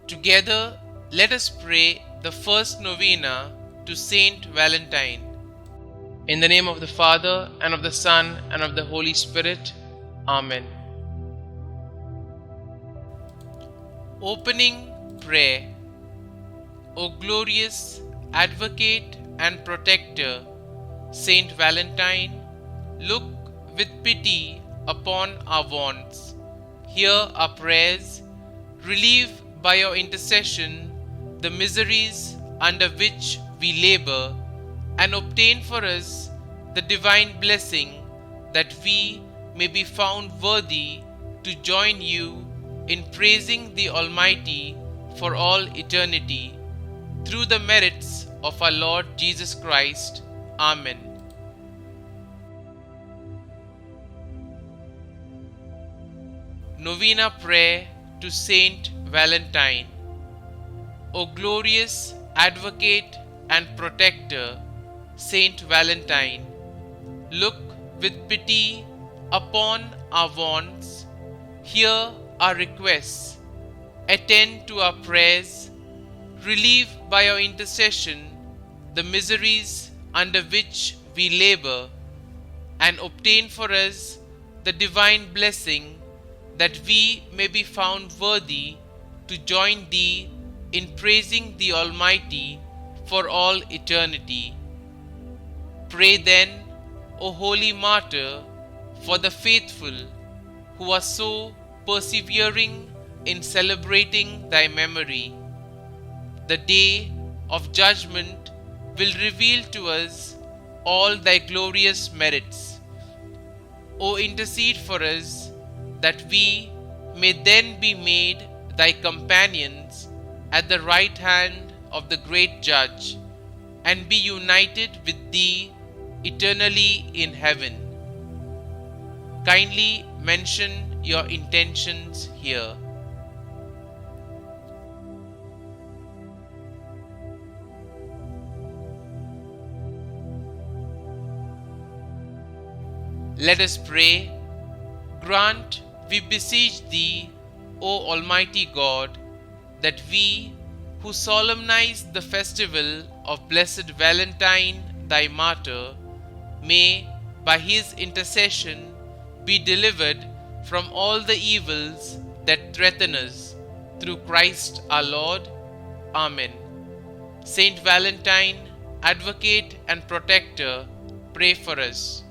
Together, let us pray the first novena to St Valentine. In the name of the Father, and of the Son, and of the Holy Spirit. Amen. Opening Prayer. O glorious Advocate and Protector, St Valentine, look with pity upon our wants. Hear our prayers. Relieve by your intercession the miseries under which we labor, and obtain for us the divine blessing that we may be found worthy to join you in praising the Almighty for all eternity. Through the merits of our Lord Jesus Christ. Amen. Novena Prayer to Saint Valentine. O glorious Advocate and Protector, Saint Valentine, look with pity upon our wants. Hear our requests. Attend to our prayers. Relieve by your intercession the miseries under which we labor, and obtain for us the divine blessing that we may be found worthy to join thee in praising the Almighty for all eternity. Pray then, O holy martyr, for the faithful who are so persevering in celebrating thy memory. The day of judgment will reveal to us all thy glorious merits. O intercede for us, that we may then be made thy companions at the right hand of the great Judge, and be united with thee eternally in heaven. Kindly mention your intentions here. Let us pray. Grant, we beseech thee, O Almighty God, that we, who solemnize the festival of Blessed Valentine, thy martyr, may, by his intercession, be delivered from all the evils that threaten us, through Christ our Lord. Amen. Saint Valentine, Advocate and Protector, pray for us.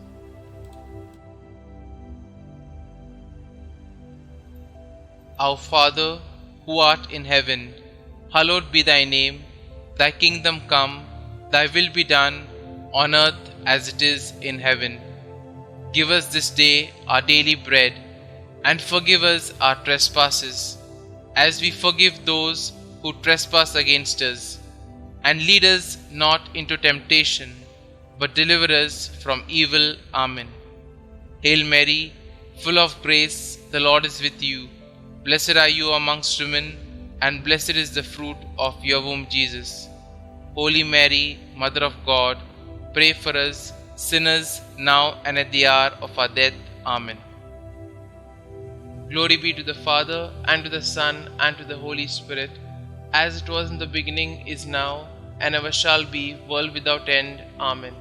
Our Father, who art in heaven, hallowed be thy name. Thy kingdom come, thy will be done, on earth as it is in heaven. Give us this day our daily bread, and forgive us our trespasses, as we forgive those who trespass against us. And lead us not into temptation, but deliver us from evil. Amen. Hail Mary, full of grace, the Lord is with you. Blessed are you amongst women, and blessed is the fruit of your womb, Jesus. Holy Mary, Mother of God, pray for us sinners, now and at the hour of our death. Amen. Glory be to the Father, and to the Son, and to the Holy Spirit, as it was in the beginning, is now, and ever shall be, world without end. Amen.